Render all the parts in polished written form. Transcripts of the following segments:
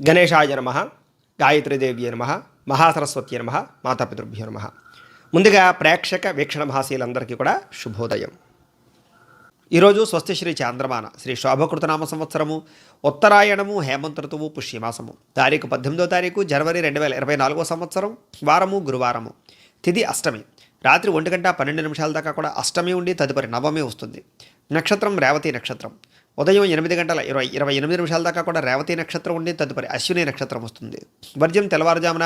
గణేశాయ నమః, గాయత్రీదేవ్యే నమః, మహాసరస్వత్యే నమః, మాతాపితృభ్యో నమః. ముందుగా ప్రేక్షక వీక్షణ మహాశీలందరికీ కూడా శుభోదయం. ఈరోజు స్వస్తి శ్రీ చాంద్రమాన శ్రీ శోభకృతనామ సంవత్సరము ఉత్తరాయణము హేమంత ఋతువు పుష్యమాసము తారీఖు 18వ తారీఖు జనవరి 2024 సంవత్సరం వారము గురువారము తిథి అష్టమి రాత్రి 1:12 దాకా కూడా అష్టమి ఉండి తదుపరి నవమి వస్తుంది. నక్షత్రం రేవతి నక్షత్రం ఉదయం 8:28 దాకా కూడా రేవతి నక్షత్రం ఉండి తదుపరి అశ్విని నక్షత్రం వస్తుంది. వర్జ్యం తెల్లవారుజామున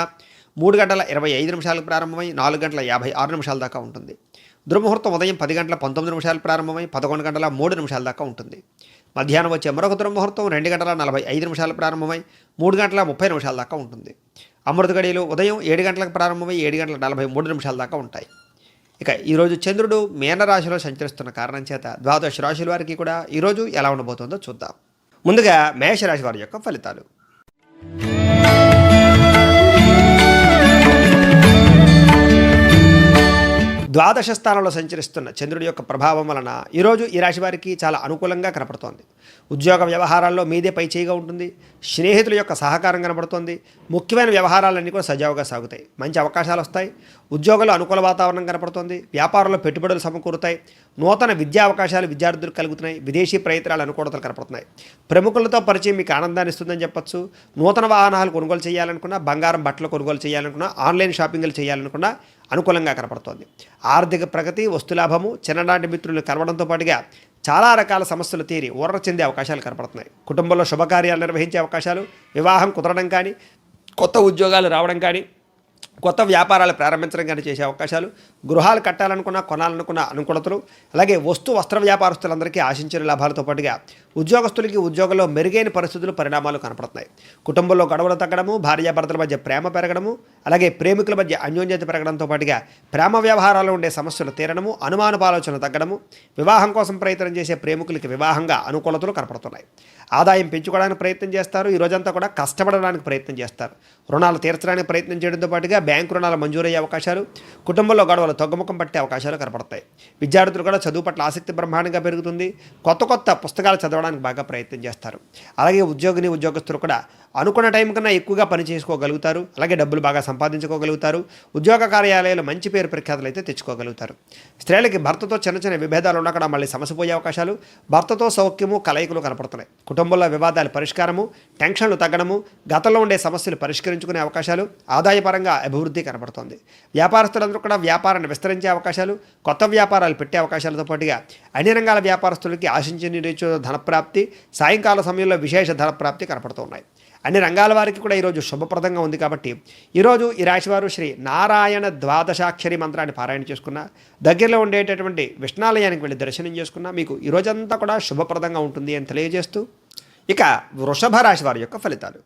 3:25 ప్రారంభమై 4:56 దాకా ఉంటుంది. దుర్ముహూర్తం ఉదయం 10:19 ప్రారంభమై 11:03 దాకా ఉంటుంది. మధ్యాహ్నం వచ్చే మరొక దుర్ముహూర్తం 2:45 ప్రారంభమై 3:30 దాకా ఉంటుంది. అమృత గడియలు ఉదయం 7 గంటలకు ప్రారంభమై 7:43 దాకా ఉంటాయి. ఇక ఈరోజు చంద్రుడు మీనరాశిలో సంచరిస్తున్న కారణం చేత ద్వాదశ రాశుల వారికి కూడా ఈరోజు ఎలా ఉండబోతుందో చూద్దాం. ముందుగా మేషరాశి వారి యొక్క ఫలితాలు. ద్వాదశ స్థానంలో సంచరిస్తున్న చంద్రుడి యొక్క ప్రభావం వలన ఈరోజు ఈ రాశి వారికి చాలా అనుకూలంగా కనపడుతోంది. ఉద్యోగ వ్యవహారాల్లో మీదే పై చేయిగా ఉంటుంది. స్నేహితుల యొక్క సహకారం కనబడుతోంది. ముఖ్యమైన వ్యవహారాలన్నీ కూడా సజావుగా సాగుతాయి. మంచి అవకాశాలు వస్తాయి. ఉద్యోగంలో అనుకూల వాతావరణం కనపడుతోంది. వ్యాపారంలో పెట్టుబడులు సమకూరుతాయి. నూతన విద్యా అవకాశాలు విద్యార్థులకు కలుగుతున్నాయి. విదేశీ ప్రయత్నాలు అనుకూలతలు కనపడుతున్నాయి. ప్రముఖులతో పరిచయం మీకు ఆనందాన్ని ఇస్తుందని చెప్పొచ్చు. నూతన వాహనాలు కొనుగోలు చేయాలనుకున్నా, బంగారం బట్టలు కొనుగోలు చేయాలనుకున్నా, ఆన్లైన్ షాపింగ్లు చేయాలనుకున్నా అనుకూలంగా కనపడుతోంది. ఆర్థిక ప్రగతి, వస్తులాభము, చిన్ననాటి మిత్రులు కలవడంతో పాటుగా చాలా రకాల సమస్యలు తీరి ఊరట చెందే అవకాశాలు కనపడుతున్నాయి. కుటుంబంలో శుభకార్యాలు నిర్వహించే అవకాశాలు, వివాహం కుదరడం కానీ, కొత్త ఉద్యోగాలు రావడం కానీ, కొత్త వ్యాపారాలు ప్రారంభించడం కానీ చేసే అవకాశాలు, గృహాలు కట్టాలనుకున్న, కొనాలనుకున్న అనుకూలతలు, అలాగే వస్త్ర వ్యాపారస్తులందరికీ ఆశించిన లాభాలతో పాటుగా ఉద్యోగస్తులకి ఉద్యోగంలో మెరుగైన పరిస్థితులు, పరిణామాలు కనపడుతున్నాయి. కుటుంబంలో గొడవలు తగ్గడము, భార్యాభర్తల మధ్య ప్రేమ పెరగడము, అలాగే ప్రేమికుల మధ్య అన్యోన్యత పెరగడంతో పాటుగా ప్రేమ వ్యవహారాల్లో ఉండే సమస్యలు తీరడము, అనుమానపాలోచన తగ్గడము, వివాహం కోసం ప్రయత్నం చేసే ప్రేమికులకి వివాహంగా అనుకూలతలు కనపడుతున్నాయి. ఆదాయం పెంచుకోవడానికి ప్రయత్నం చేస్తారు. ఈ రోజంతా కూడా కష్టపడడానికి ప్రయత్నం చేస్తారు. రుణాలు తీర్చడానికి ప్రయత్నం చేయడంతో పాటుగా బ్యాంకు రుణాలు మంజూరయ్యే అవకాశాలు, కుటుంబంలో గొడవలు తగ్గుముఖం పట్టే అవకాశాలు కనపడతాయి. విద్యార్థులు కూడా చదువు పట్ల ఆసక్తి బ్రహ్మాండంగా పెరుగుతుంది. కొత్త పుస్తకాలు చదవడానికి బాగా ప్రయత్నం చేస్తారు. అలాగే ఉద్యోగస్తులు కూడా అనుకున్న టైం కన్నా ఎక్కువగా పని చేసుకోగలుగుతారు. అలాగే డబ్బులు బాగా సంపాదించుకోగలుగుతారు. ఉద్యోగ కార్యాలయాలు మంచి పేరు ప్రఖ్యాతులు అయితే తెచ్చుకోగలుగుతారు. స్త్రీలకి భర్తతో చిన్న విభేదాలు ఉన్నా కూడా మళ్ళీ సమసిపోయే అవకాశాలు, భర్తతో సౌఖ్యము, కలయికలు కనపడుతున్నాయి. కుటుంబంలో వివాదాల పరిష్కారము, టెన్షన్లు తగ్గడము, గతంలో ఉండే సమస్యలు పరిష్కరించుకునే అవకాశాలు, ఆదాయపరంగా అభివృద్ధి కనపడుతోంది. వ్యాపారస్తులందరూ కూడా వ్యాపారాన్ని విస్తరించే అవకాశాలు, కొత్త వ్యాపారాలు పెట్టే అవకాశాలతో పాటుగా అన్ని రంగాల వ్యాపారస్తులకి ఆశించిన రీతిలో ధనప్రాప్తి, సాయంకాల సమయంలో విశేష ధనప్రాప్తి కనపడుతున్నాయి. అన్ని రంగాల వారికి కూడా ఈరోజు శుభప్రదంగా ఉంది. కాబట్టి ఈరోజు ఈ రాశివారు శ్రీ నారాయణ ద్వాదశాక్షరి మంత్రాన్ని పారాయణ చేసుకున్న, దగ్గరలో ఉండేటటువంటి విష్ణాలయానికి వెళ్ళి దర్శనం చేసుకున్న మీకు ఈ రోజంతా కూడా శుభప్రదంగా ఉంటుంది అని తెలియజేస్తూ, ఇక వృషభ రాశి వారి యొక్క ఫలితాలు.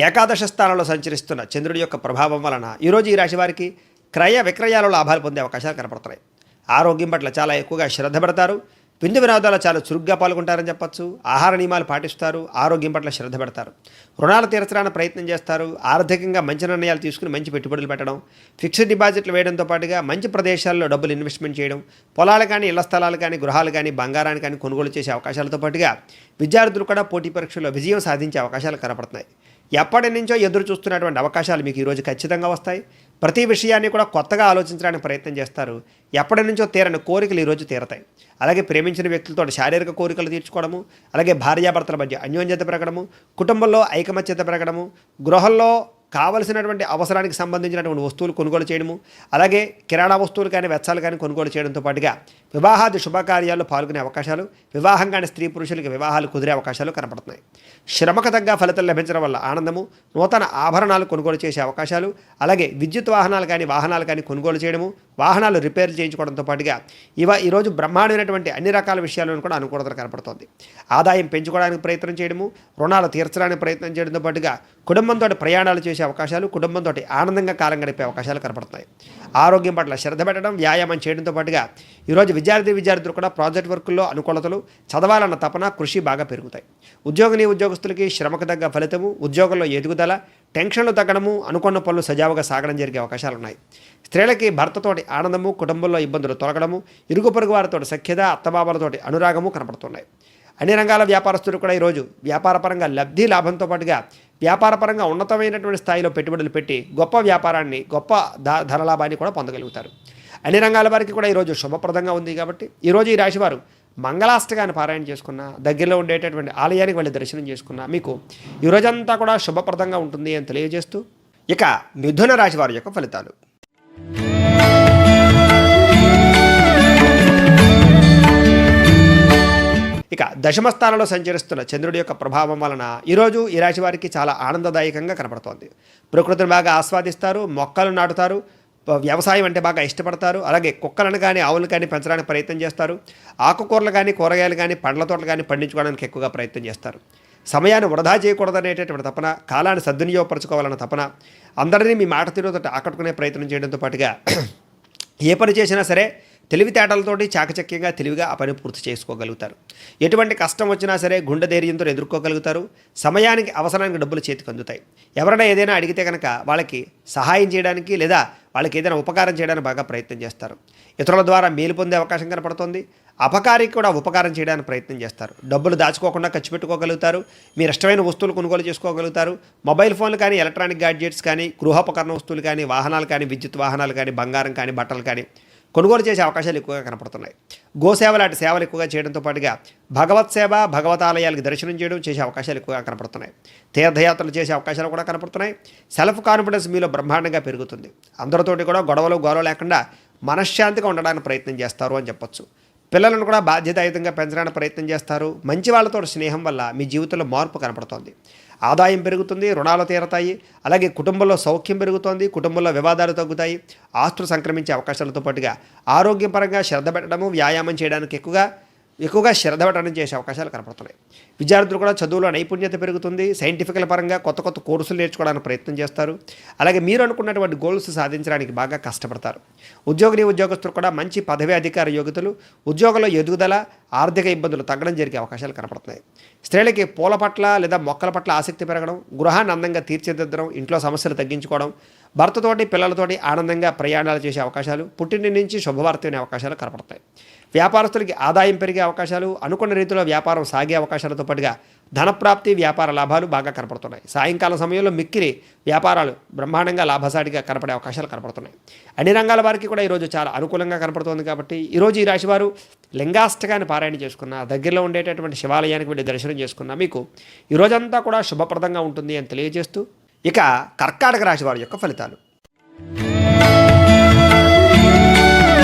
ఏకాదశ స్థానంలో సంచరిస్తున్న చంద్రుడి యొక్క ప్రభావం వలన ఈరోజు ఈ రాశి వారికి క్రయ విక్రయాలలో లాభాలు పొందే అవకాశాలు కనపడుతున్నాయి. ఆరోగ్యం పట్ల చాలా ఎక్కువగా శ్రద్ధ పెడతారు. విందు వినోదాలు చాలా చురుగ్గా పాల్గొంటారని చెప్పచ్చు. ఆహార నియమాలు పాటిస్తారు. ఆరోగ్యం పట్ల శ్రద్ధ పెడతారు. రుణాలు తీర్చడానికి ప్రయత్నం చేస్తారు. ఆర్థికంగా మంచి నిర్ణయాలు తీసుకుని మంచి పెట్టుబడులు పెట్టడం, ఫిక్స్డ్ డిపాజిట్లు వేయడంతో పాటుగా మంచి ప్రదేశాల్లో డబ్బులు ఇన్వెస్ట్మెంట్ చేయడం, పొలాలు కానీ, ఇళ్ల స్థలాలు కానీ, గృహాలు కానీ, బంగారాన్ని కానీ కొనుగోలు చేసే అవకాశాలతో పాటుగా విద్యార్థులు కూడా పోటీ పరీక్షల్లో విజయం సాధించే అవకాశాలు కనపడుతున్నాయి. ఎప్పటి నుంచో ఎదురు చూస్తున్నటువంటి అవకాశాలు మీకు ఈరోజు ఖచ్చితంగా వస్తాయి. ప్రతి విషయాన్ని కూడా కొత్తగా ఆలోచించడానికి ప్రయత్నం చేస్తారు. ఎప్పటి నుంచో తీరని కోరికలు ఈరోజు తీరతాయి. అలాగే ప్రేమించిన వ్యక్తులతో శారీరక కోరికలు తీర్చుకోవడము, అలాగే భార్యాభర్తల మధ్య అన్యోన్యత పెరగడము, కుటుంబంలో ఐకమత్యత పెరగడము, గృహంలో కావలసినటువంటి అవసరానికి సంబంధించినటువంటి వస్తువులు కొనుగోలు చేయడము, అలాగే కిరాణా వస్తువులు కానీ, వెచ్చాలు కానీ కొనుగోలు చేయడంతో పాటుగా వివాహాది శుభకార్యాల్లో పాల్గొనే అవకాశాలు, వివాహం కానీ స్త్రీ పురుషులకి వివాహాలు కుదిరే అవకాశాలు కనపడుతున్నాయి. శ్రమకు తగ్గ ఫలితాలు లభించడం వల్ల ఆనందము, నూతన ఆభరణాలు కొనుగోలు చేసే అవకాశాలు, అలాగే విద్యుత్ వాహనాలు కానీ కొనుగోలు చేయడము, వాహనాలు రిపేర్లు చేయించుకోవడంతో పాటుగా ఈరోజు బ్రహ్మాండమైనటువంటి అన్ని రకాల విషయాలను కూడా అనుకూలత కనపడుతోంది. ఆదాయం పెంచుకోవడానికి ప్రయత్నం చేయడము, రుణాలు తీర్చడానికి ప్రయత్నం చేయడంతో పాటుగా కుటుంబంతో ప్రయాణాలు చేసే అవకాశాలు, కుటుంబంతో ఆనందంగా కాలం గడిపే అవకాశాలు కనపడుతున్నాయి. ఆరోగ్యం పట్ల శ్రద్ధ పెట్టడం, వ్యాయామం చేయడంతో పాటుగా ఈరోజు విద్యార్థులు కూడా ప్రాజెక్ట్ వర్కుల్లో అనుకూలతలు, చదవాలన్న తపన, కృషి బాగా పెరుగుతాయి. ఉద్యోగస్తులకి శ్రమకు తగ్గ ఫలితము, ఉద్యోగంలో ఎదుగుదల, టెన్షన్లు తగ్గడము, అనుకున్న పనులు సజావుగా సాగడం జరిగే అవకాశాలు ఉన్నాయి. స్త్రీలకి భర్తతోటి ఆనందము, కుటుంబంలో ఇబ్బందులు తొలగడము, ఇరుగు పొరుగు వారితో సఖ్యత, అత్తమామలతోటి అనురాగము కనపడుతున్నాయి. అన్ని రంగాల వ్యాపారస్తులు కూడా ఈరోజు వ్యాపారపరంగా లబ్ధి లాభంతో పాటుగా వ్యాపారపరంగా ఉన్నతమైనటువంటి స్థాయిలో పెట్టుబడులు పెట్టి గొప్ప వ్యాపారాన్ని, గొప్ప ధనలాభాన్ని కూడా పొందగలుగుతారు. అన్ని రంగాల వారికి కూడా ఈరోజు శుభప్రదంగా ఉంది కాబట్టి ఈరోజు ఈ రాశివారు మంగళాష్టకాన్ని పారాయణ చేసుకున్న, దగ్గరలో ఉండేటటువంటి ఆలయానికి వెళ్ళి దర్శనం చేసుకున్న మీకు ఈ రోజంతా కూడా శుభప్రదంగా ఉంటుంది అని తెలియజేస్తూ, ఇక మిథున రాశి వారి యొక్క ఫలితాలు. ఇక దశమ స్థానంలో సంచరిస్తున్న చంద్రుడి యొక్క ప్రభావం వలన ఈరోజు ఈ రాశి వారికి చాలా ఆనందదాయకంగా కనపడుతోంది. ప్రకృతిని బాగా ఆస్వాదిస్తారు, మొక్కలు నాటుతారు, వ్యవసాయం అంటే బాగా ఇష్టపడతారు. అలాగే కుక్కలను కానీ ఆవులను కానీ పెంచడానికి ప్రయత్నం చేస్తారు. ఆకుకూరలు కానీ, కూరగాయలు కానీ, పండ్ల తోటలు కానీ పండించుకోవడానికి ఎక్కువగా ప్రయత్నం చేస్తారు. సమయాన్ని వృధా చేయకూడదనేటటువంటి తపన, కాలాన్ని సద్వినియోగపరచుకోవాలన్న తపన, అందరినీ మీ మాట తీరుతో ఆకట్టుకునే ప్రయత్నం చేయడంతో పాటుగా ఏ పని చేసినా సరే తెలివితేటలతోటి చాకచక్యంగా తెలివిగా ఆ పని పూర్తి చేసుకోగలుగుతారు. ఎటువంటి కష్టం వచ్చినా సరే గుండె ధైర్యంతో ఎదుర్కోగలుగుతారు. సమయానికి అవసరానికి డబ్బులు చేతికి అందుతాయి. ఎవరైనా ఏదైనా అడిగితే కనుక వాళ్ళకి సహాయం చేయడానికి లేదా వాళ్ళకి ఏదైనా ఉపకారం చేయడానికి బాగా ప్రయత్నం చేస్తారు. ఇతరుల ద్వారా మేలు పొందే అవకాశం కనపడుతుంది. అపకారికి కూడా ఉపకారం చేయడానికి ప్రయత్నం చేస్తారు. డబ్బులు దాచుకోకుండా ఖర్చు పెట్టుకోగలుగుతారు. మీరు ఇష్టమైన వస్తువులు కొనుగోలు చేసుకోగలుగుతారు. మొబైల్ ఫోన్లు కానీ, ఎలక్ట్రానిక్ గ్యాడ్జెట్స్ కానీ, గృహోపకరణ వస్తువులు కానీ, వాహనాలు కానీ, విద్యుత్ వాహనాలు కానీ, బంగారం కానీ, బట్టలు కానీ కొనుగోలు చేసే అవకాశాలు ఎక్కువగా కనపడుతున్నాయి. గోసేవ లాంటి సేవలు ఎక్కువగా చేయడంతో పాటుగా భగవత్ సేవ, భగవతాలయాలకు దర్శనం చేయడం చేసే అవకాశాలు ఎక్కువగా కనపడుతున్నాయి. తీర్థయాత్రలు చేసే అవకాశాలు కూడా కనపడుతున్నాయి. సెల్ఫ్ కాన్ఫిడెన్స్ మీలో బ్రహ్మాండంగా పెరుగుతుంది. అందరితోటి కూడా గొడవ లేకుండా మనశ్శాంతిగా ఉండడానికి ప్రయత్నం చేస్తారు అని చెప్పొచ్చు. పిల్లలను కూడా బాధ్యతాయుతంగా పెంచడానికి ప్రయత్నం చేస్తారు. మంచి వాళ్ళతో స్నేహం వల్ల మీ జీవితంలో మార్పు కనపడుతోంది. ఆదాయం పెరుగుతుంది, రుణాలు తీరతాయి. అలాగే కుటుంబంలో సౌఖ్యం పెరుగుతోంది, కుటుంబంలో వివాదాలు తగ్గుతాయి, ఆస్తులు సంక్రమించే అవకాశాలతో పాటుగా ఆరోగ్యపరంగా శ్రద్ధ పెట్టడము, వ్యాయామం చేయడానికి ఎక్కువగా శ్రద్ధ పెట్టడం చేసే అవకాశాలు కనపడుతున్నాయి. విద్యార్థులు కూడా చదువులో నైపుణ్యత పెరుగుతుంది. సైంటిఫికల్ పరంగా కొత్త కోర్సులు నేర్చుకోవడానికి ప్రయత్నం చేస్తారు. అలాగే మీరు అనుకున్నటువంటి గోల్స్ సాధించడానికి బాగా కష్టపడతారు. ఉద్యోగస్తులు కూడా మంచి పదవి అధికార యోగ్యతలు, ఉద్యోగంలో ఎదుగుదల, ఆర్థిక ఇబ్బందులు తగ్గడం జరిగే అవకాశాలు కనపడుతున్నాయి. స్త్రీలకి పూల పట్ల లేదా మొక్కల పట్ల ఆసక్తి పెరగడం, గృహాన్ని అందంగా తీర్చిదిద్దడం, ఇంట్లో సమస్యలు తగ్గించుకోవడం, భర్తతోటి పిల్లలతోటి ఆనందంగా ప్రయాణాలు చేసే అవకాశాలు, పుట్టింటి నుంచి శుభవార్త వినే అవకాశాలు కనపడతాయి. వ్యాపారస్తులకి ఆదాయం పెరిగే అవకాశాలు, అనుకున్న రీతిలో వ్యాపారం సాగే అవకాశాలతో పాటుగా ధనప్రాప్తి, వ్యాపార లాభాలు బాగా కనపడుతున్నాయి. సాయంకాలం సమయంలో మిక్కిలి వ్యాపారాలు బ్రహ్మాండంగా లాభసాటిగా కనపడే అవకాశాలు కనపడుతున్నాయి. అన్ని రంగాల వారికి కూడా ఈరోజు చాలా అనుకూలంగా కనపడుతుంది కాబట్టి ఈరోజు ఈ రాశివారు లింగాష్టకాన్ని పారాయణ చేసుకున్న, దగ్గరలో ఉండేటటువంటి శివాలయానికి వెళ్ళి దర్శనం చేసుకున్న మీకు ఈ రోజంతా కూడా శుభప్రదంగా ఉంటుంది అని తెలియజేస్తూ, ఇక కర్కాటక రాశి వారి యొక్క ఫలితాలు.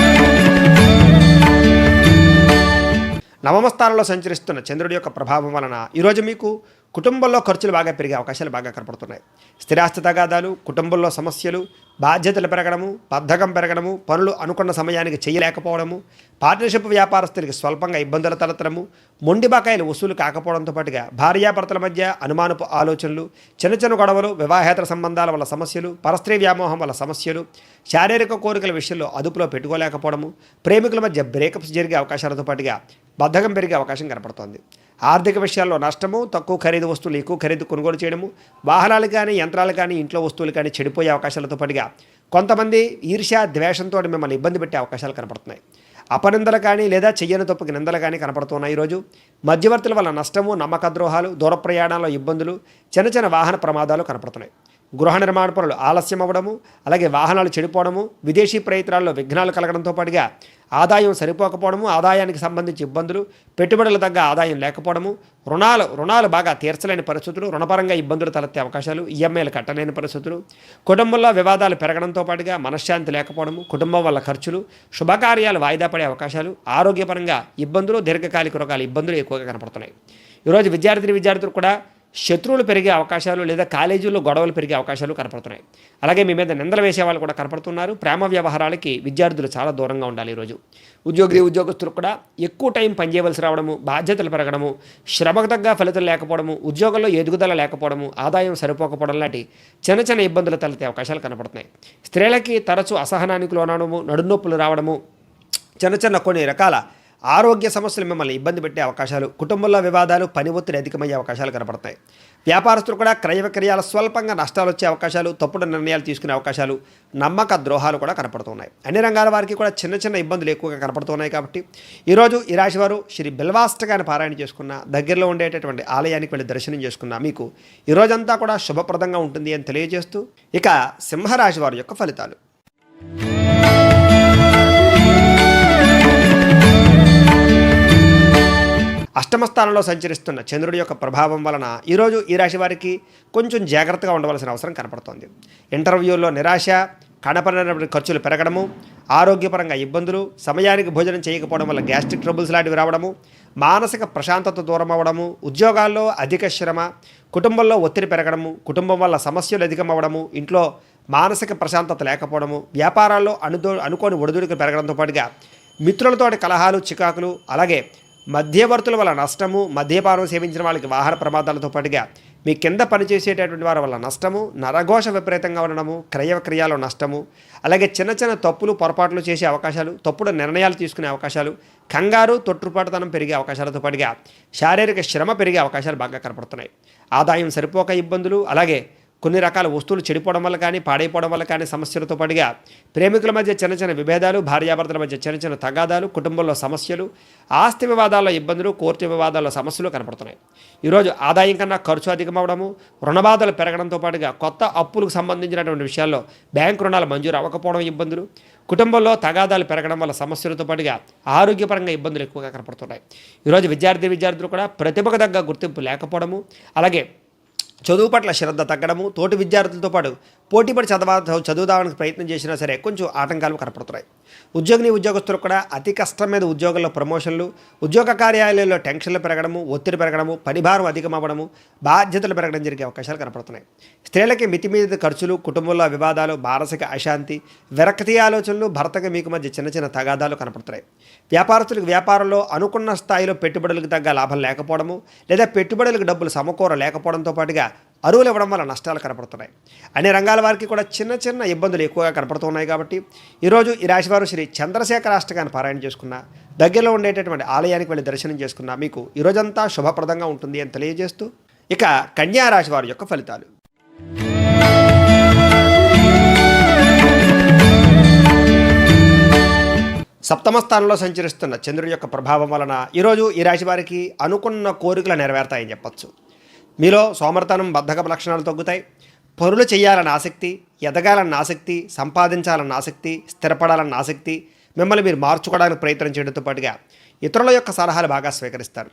నవమ స్థానంలో సంచరిస్తున్న చంద్రుడి యొక్క ప్రభావం వలన ఈరోజు మీకు కుటుంబంలో ఖర్చులు బాగా పెరిగే అవకాశాలు బాగా కనపడుతున్నాయి. స్థిరాస్తి తగాదాలు, కుటుంబంలో సమస్యలు, బాధ్యతలు పెరగడము, బద్ధకం పెరగడము, పనులు అనుకున్న సమయానికి చేయలేకపోవడము, పార్ట్నర్షిప్ వ్యాపారస్తులకి స్వల్పంగా ఇబ్బందులు తలెత్తడము, మొండి బకాయిలు వసూలు కాకపోవడంతో పాటుగా భార్యాభర్తల మధ్య అనుమానపు ఆలోచనలు, చిన్న గొడవలు, వివాహేతర సంబంధాల వల్ల సమస్యలు, పరస్త్రీ వ్యామోహం వల్ల సమస్యలు, శారీరక కోరికల విషయంలో అదుపులో పెట్టుకోలేకపోవడము, ప్రేమికుల మధ్య బ్రేకప్స్ జరిగే అవకాశాలతో పాటుగా బద్ధకం పెరిగే అవకాశం కనపడుతోంది. ఆర్థిక విషయాల్లో నష్టము, తక్కువ ఖరీదు వస్తువులు ఎక్కువ ఖరీదు కొనుగోలు చేయడము, వాహనాలు కానీ, యంత్రాలు కానీ, ఇంట్లో వస్తువులు కానీ చెడిపోయే అవకాశాలతో పాటుగా కొంతమంది ఈర్ష్య, ద్వేషంతో మిమ్మల్ని ఇబ్బంది పెట్టే అవకాశాలు కనపడుతున్నాయి. అపనిందలు కానీ లేదా చెయ్యని తప్పుకి నిందలు కానీ కనపడుతున్నాయి. ఈరోజు మధ్యవర్తుల వల్ల నష్టము, నమ్మక ద్రోహాలు, దూర ప్రయాణాల్లో ఇబ్బందులు, చిన్న వాహన ప్రమాదాలు కనపడుతున్నాయి. గృహ నిర్మాణ పనులు ఆలస్యం అవ్వడము, అలాగే వాహనాలు చెడిపోవడము, విదేశీ ప్రయత్నాల్లో విఘ్నాలు కలగడంతో పాటుగా ఆదాయం సరిపోకపోవడము, ఆదాయానికి సంబంధించి ఇబ్బందులు, పెట్టుబడుల తగ్గ ఆదాయం లేకపోవడము, రుణాలు బాగా తీర్చలేని పరిస్థితులు, రుణపరంగా ఇబ్బందులు తలెత్తే అవకాశాలు, ఈఎంఐలు కట్టలేని పరిస్థితులు, కుటుంబంలో వివాదాలు పెరగడంతో పాటుగా మనశ్శాంతి లేకపోవడము, కుటుంబం వల్ల ఖర్చులు, శుభకార్యాలు వాయిదా పడే అవకాశాలు, ఆరోగ్యపరంగా ఇబ్బందులు, దీర్ఘకాలిక రోగాల ఇబ్బందులు ఎక్కువగా కనపడుతున్నాయి. ఈరోజు విద్యార్థులు కూడా శత్రువులు పెరిగే అవకాశాలు లేదా కాలేజీల్లో గొడవలు పెరిగే అవకాశాలు కనపడుతున్నాయి. అలాగే మీ మీద నిందలు వేసే వాళ్ళు కూడా కనపడుతున్నారు. ప్రేమ వ్యవహారాలకి విద్యార్థులు చాలా దూరంగా ఉండాలి. ఈరోజు ఉద్యోగస్తులు కూడా ఎక్కువ టైం పనిచేయవలసి రావడము, బాధ్యతలు పెరగడము, శ్రమకు తగ్గ ఫలితం లేకపోవడము, ఉద్యోగంలో ఎదుగుదల లేకపోవడము, ఆదాయం సరిపోకపోవడం లాంటి చిన్న ఇబ్బందులు తలెత్తే అవకాశాలు కనపడుతున్నాయి. స్త్రీలకి తరచూ అసహనానికి లోనడము, నడునొప్పులు రావడము, కొన్ని రకాల ఆరోగ్య సమస్యలు మిమ్మల్ని ఇబ్బంది పెట్టే అవకాశాలు, కుటుంబంలో వివాదాలు, పని ఒత్తిడి అధికమయ్యే అవకాశాలు కనపడతాయి. వ్యాపారస్తులు కూడా క్రయ విక్రయాలు స్వల్పంగా నష్టాలు వచ్చే అవకాశాలు, తప్పుడు నిర్ణయాలు తీసుకునే అవకాశాలు, నమ్మక ద్రోహాలు కూడా కనపడుతున్నాయి. అన్ని రంగాల వారికి కూడా చిన్న చిన్న ఇబ్బందులు ఎక్కువగా కనపడుతున్నాయి. కాబట్టి ఈరోజు ఈ రాశి వారు శ్రీ బిల్వాష్టకాన్ని పారాయణ చేసుకున్న, దగ్గరలో ఉండేటటువంటి ఆలయానికి వెళ్ళి దర్శనం చేసుకున్న మీకు ఈ రోజంతా కూడా శుభప్రదంగా ఉంటుంది అని తెలియజేస్తూ, ఇక సింహరాశి వారి యొక్క ఫలితాలు. అష్టమ స్థానంలో సంచరిస్తున్న చంద్రుడి యొక్క ప్రభావం వలన ఈరోజు ఈ రాశి వారికి కొంచెం జాగ్రత్తగా ఉండవలసిన అవసరం కనపడుతోంది. ఇంటర్వ్యూల్లో నిరాశ, కనపడినటువంటి ఖర్చులు పెరగడము, ఆరోగ్యపరంగా ఇబ్బందులు, సమయానికి భోజనం చేయకపోవడం వల్ల గ్యాస్ట్రిక్ ట్రబుల్స్ లాంటివి రావడము, మానసిక ప్రశాంతత దూరం అవ్వడము, ఉద్యోగాల్లో అధిక శ్రమ, కుటుంబంలో ఒత్తిడి పెరగడము, కుటుంబం వల్ల సమస్యలు అధికమవ్వడము, ఇంట్లో మానసిక ప్రశాంతత లేకపోవడము, వ్యాపారాల్లో అనుకోని ఒడిదుడుకు పెరగడంతో పాటుగా మిత్రులతోటి కలహాలు, చికాకులు, అలాగే మధ్యవర్తుల వల్ల నష్టము, మద్యపానం సేవించిన వాళ్ళకి వాహన ప్రమాదాలతో పాటుగా మీ కింద పనిచేసేటటువంటి వారి వల్ల నష్టము, నరఘోష విపరీతంగా ఉండడము, క్రయ విక్రయాల్లో నష్టము, అలాగే చిన్న చిన్న తప్పులు పొరపాట్లు చేసే అవకాశాలు, తప్పుడు నిర్ణయాలు తీసుకునే అవకాశాలు, కంగారు తొట్టుపాటుతనం పెరిగే అవకాశాలతో పాటుగా శారీరక శ్రమ పెరిగే అవకాశాలు బాగా కనపడుతున్నాయి. ఆదాయం సరిపోక ఇబ్బందులు, అలాగే కొన్ని రకాల వస్తువులు చెడిపోవడం వల్ల కానీ, పాడైపోవడం వల్ల కానీ సమస్యలతో పాటుగా ప్రేమికుల మధ్య చిన్న చిన్న విభేదాలు, భార్యాభర్తల మధ్య చిన్న చిన్న తగాదాలు, కుటుంబంలో సమస్యలు, ఆస్తి వివాదాల్లో ఇబ్బందులు, కోర్టు వివాదాల్లో సమస్యలు కనపడుతున్నాయి. ఈరోజు ఆదాయం కన్నా ఖర్చు అధికమవడము, రుణబాధలు పెరగడంతో పాటుగా కొత్త అప్పులకు సంబంధించినటువంటి విషయాల్లో బ్యాంకు రుణాలు మంజూరు అవ్వకపోవడం ఇబ్బందులు, కుటుంబంలో తగాదాలు పెరగడం వల్ల సమస్యలతో పాటుగా ఆరోగ్యపరంగా ఇబ్బందులు ఎక్కువగా కనపడుతున్నాయి. ఈరోజు విద్యార్థులు కూడా ప్రతిభకు తగ్గ గుర్తింపు లేకపోవడము, అలాగే చదువు పట్ల శ్రద్ధ తగ్గడము, తోటి విద్యార్థులతో పాటు పోటీపడి చదువుదానికి ప్రయత్నం చేసినా సరే కొంచెం ఆటంకాలు కనపడుతున్నాయి. ఉద్యోగస్తులు కూడా అతి కష్టం మీద ఉద్యోగంలో ప్రమోషన్లు, ఉద్యోగ కార్యాలయాల్లో టెన్షన్లు పెరగడము, ఒత్తిడి పెరగడము, పనిభారం అధికమవ్వడము, బాధ్యతలు పెరగడం జరిగే అవకాశాలు కనపడుతున్నాయి. స్త్రీలకి మితిమీద ఖర్చులు, కుటుంబంలో వివాదాలు, మానసిక అశాంతి, విరక్తి ఆలోచనలు, భర్తకి మీకు మధ్య చిన్న చిన్న తగాదాలు కనపడుతున్నాయి. వ్యాపారస్తులకు వ్యాపారంలో అనుకున్న స్థాయిలో పెట్టుబడులకు తగ్గ లాభం లేకపోవడము, లేదా పెట్టుబడులకు డబ్బులు సమకూర లేకపోవడంతో పాటుగా అరువులు ఇవ్వడం వల్ల నష్టాలు కనపడుతున్నాయి. అన్ని రంగాల వారికి కూడా చిన్న చిన్న ఇబ్బందులు ఎక్కువగా కనపడుతున్నాయి. కాబట్టి ఈరోజు ఈ రాశివారు శ్రీ చంద్రశేఖర అష్టకాన్ని పారాయణ చేసుకున్న, దగ్గరలో ఉండేటటువంటి ఆలయానికి వెళ్ళి దర్శనం చేసుకున్న మీకు ఈరోజంతా శుభప్రదంగా ఉంటుంది అని తెలియజేస్తూ, ఇక కన్యా రాశి వారి యొక్క ఫలితాలు. సప్తమ స్థానంలో సంచరిస్తున్న చంద్రుడి యొక్క ప్రభావం వలన ఈరోజు ఈ రాశి వారికి అనుకున్న కోరికలు నెరవేరుతాయని చెప్పచ్చు. మీలో సోమర్తనం, బద్ధకపు లక్షణాలు తగ్గుతాయి. పనులు చేయాలన్న ఆసక్తి, ఎదగాలన్న ఆసక్తి, సంపాదించాలన్న ఆసక్తి, స్థిరపడాలన్న ఆసక్తి, మిమ్మల్ని మీరు మార్చుకోవడానికి ప్రయత్నం చేయడంతో పాటుగా ఇతరుల యొక్క సలహాలు బాగా స్వీకరిస్తారు.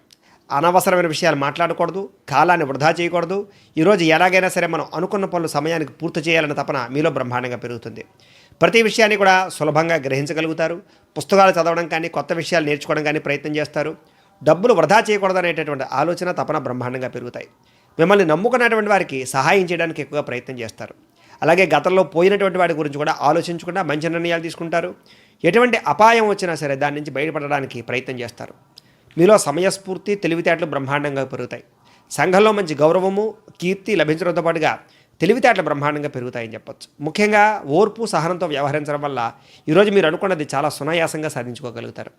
అనవసరమైన విషయాలు మాట్లాడకూడదు, కాలాన్ని వృధా చేయకూడదు. ఈరోజు ఎలాగైనా సరే మనం అనుకున్న పనులు సమయానికి పూర్తి చేయాలన్న తపన మీలో బ్రహ్మాండంగా పెరుగుతుంది. ప్రతి విషయాన్ని కూడా సులభంగా గ్రహించగలుగుతారు. పుస్తకాలు చదవడం కానీ, కొత్త విషయాలు నేర్చుకోవడం కానీ ప్రయత్నం చేస్తారు. డబ్బులు వృధా చేయకూడదనేటటువంటి ఆలోచన, తపన బ్రహ్మాండంగా పెరుగుతాయి. మిమ్మల్ని నమ్ముకున్నటువంటి వారికి సహాయం చేయడానికి ఎక్కువగా ప్రయత్నం చేస్తారు. అలాగే గతంలో పోయినటువంటి వాటి గురించి కూడా ఆలోచించకుండా మంచి నిర్ణయాలు తీసుకుంటారు. ఎటువంటి అపాయం వచ్చినా సరే దాని నుంచి బయటపడడానికి ప్రయత్నం చేస్తారు. మీలో సమయస్ఫూర్తి, తెలివితేటలు బ్రహ్మాండంగా పెరుగుతాయి. సంఘంలో మంచి గౌరవము, కీర్తి లభించడంతో పాటుగా తెలివితేటలు బ్రహ్మాండంగా పెరుగుతాయని చెప్పొచ్చు. ముఖ్యంగా ఓర్పు, సహనంతో వ్యవహరించడం వల్ల ఈరోజు మీరు అనుకున్నది చాలా సునాయాసంగా సాధించుకోగలుగుతారు.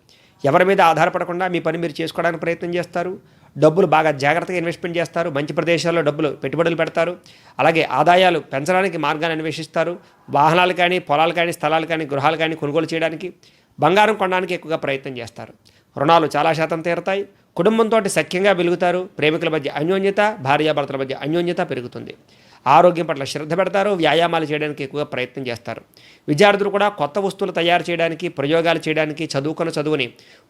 ఎవరి మీద ఆధారపడకుండా మీ పని మీరు చేసుకోవడానికి ప్రయత్నం చేస్తారు. డబ్బులు బాగా జాగ్రత్తగా ఇన్వెస్ట్మెంట్ చేస్తారు. మంచి ప్రదేశాల్లో డబ్బులు పెట్టుబడులు పెడతారు. అలాగే ఆదాయాలు పెంచడానికి మార్గాన్ని అన్వేషిస్తారు. వాహనాలు కానీ, పొలాలు కానీ, స్థలాలు కానీ, గృహాలు కానీ కొనుగోలు చేయడానికి, బంగారం కొనడానికి ఎక్కువగా ప్రయత్నం చేస్తారు. రుణాలు చాలా శాతం తీరుతాయి. కుటుంబంతో సఖ్యంగా వెలుగుతారు. ప్రేమికుల మధ్య అన్యోన్యత, భార్యాభర్తల మధ్య అన్యోన్యత పెరుగుతుంది. ఆరోగ్యం పట్ల శ్రద్ధ పెడతారు. వ్యాయామాలు చేయడానికి ఎక్కువగా ప్రయత్నం చేస్తారు. విద్యార్థులు కూడా కొత్త వస్తువులు తయారు చేయడానికి, ప్రయోగాలు చేయడానికి, చదువుకున్న చదువుని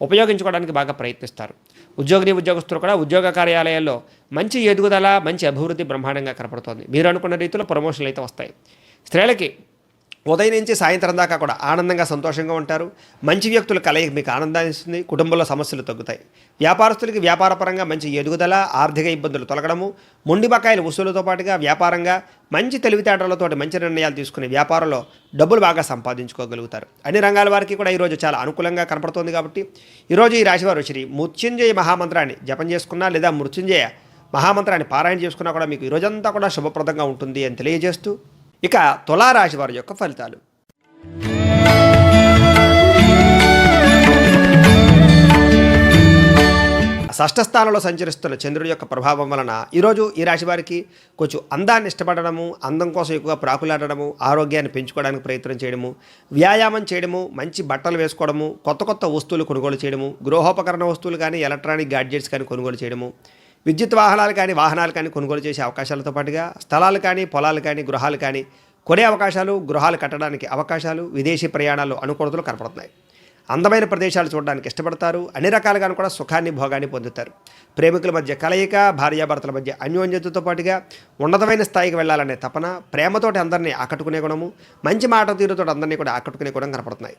ఉపయోగించుకోవడానికి బాగా ప్రయత్నిస్తారు. ఉద్యోగస్తులు కూడా ఉద్యోగ కార్యాలయాల్లో మంచి ఎదుగుదల, మంచి అభివృద్ధి బ్రహ్మాండంగా కనపడుతోంది. మీరు అనుకున్న రీతిలో ప్రమోషన్లు అయితే వస్తాయి. స్త్రీలకి ఉదయం నుంచి సాయంత్రం దాకా కూడా ఆనందంగా, సంతోషంగా ఉంటారు. మంచి వ్యక్తుల కలయిక మీకు ఆనందాన్ని ఇస్తుంది. కుటుంబంలో సమస్యలు తగ్గుతాయి. వ్యాపారస్తులకి వ్యాపారపరంగా మంచి ఎదుగుదల, ఆర్థిక ఇబ్బందులు తొలగడము, మొండి బకాయిల వసూలుతో పాటుగా వ్యాపారంగా మంచి తెలివితేటలతోటి మంచి నిర్ణయాలు తీసుకుని వ్యాపారంలో డబ్బులు బాగా సంపాదించుకోగలుగుతారు. అన్ని రంగాల వారికి కూడా ఈరోజు చాలా అనుకూలంగా కనపడుతోంది. కాబట్టి ఈరోజు ఈ రాశివారు శ్రీ మృత్యుంజయ మహామంత్రాన్ని జపం చేసుకున్నా, లేదా మృత్యుంజయ మహామంత్రాన్ని పారాయణ చేసుకున్నా కూడా మీకు ఈరోజంతా కూడా శుభప్రదంగా ఉంటుంది అని తెలియజేస్తూ, ఇక తులారాశి వారి యొక్క ఫలితాలు. షష్ఠ స్థానంలో సంచరిస్తున్న చంద్రుడి యొక్క ప్రభావం వలన ఈరోజు ఈ రాశి వారికి కొంచెం అందాన్ని ఇష్టపడడము, అందం కోసం ఎక్కువగా ప్రాకులాడడము, ఆరోగ్యాన్ని పెంచుకోవడానికి ప్రయత్నం చేయడము, వ్యాయామం చేయడము, మంచి బట్టలు వేసుకోవడము, కొత్త కొత్త వస్తువులు కొనుగోలు చేయడము, గృహోపకరణ వస్తువులు కానీ ఎలక్ట్రానిక్ గాడ్జెట్స్ కానీ కొనుగోలు చేయడము, విద్యుత్ వాహనాలు కానీ కొనుగోలు చేసే అవకాశాలతో పాటుగా స్థలాలు కానీ పొలాలు కానీ గృహాలు కానీ కొనే అవకాశాలు, గృహాలు కట్టడానికి అవకాశాలు, విదేశీ ప్రయాణాలు అనుకూలతలు కనపడుతున్నాయి. అందమైన ప్రదేశాలు చూడడానికి ఇష్టపడతారు. అన్ని రకాలుగాను కూడా సుఖాన్ని భోగాన్ని పొందుతారు. ప్రేమికుల మధ్య కలయిక, భార్యాభర్తల మధ్య అన్యోన్యతతో పాటుగా ఉన్నతమైన స్థాయికి వెళ్ళాలనే తపన, ప్రేమతోటి అందరినీ ఆకట్టుకునే గుణము, మంచి మాట తీరుతో అందరినీ కూడా ఆకట్టుకునే గుణం కనపడుతున్నాయి.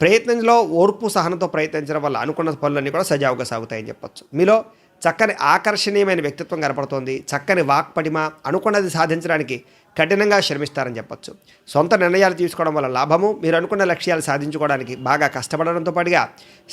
ప్రయత్నంలో ఓర్పు సహనంతో ప్రయత్నించడం వల్ల అనుకున్న పనులన్నీ కూడా సజావుగా సాగుతాయని చెప్పొచ్చు. మీలో చక్కని ఆకర్షణీయమైన వ్యక్తిత్వం కనపడుతోంది. చక్కని వాక్పటిమ, అనుకున్నది సాధించడానికి కఠినంగా శ్రమిస్తారని చెప్పొచ్చు. సొంత నిర్ణయాలు తీసుకోవడం వల్ల లాభము, మీరు అనుకున్న లక్ష్యాలు సాధించుకోవడానికి బాగా కష్టపడడంతో పాటుగా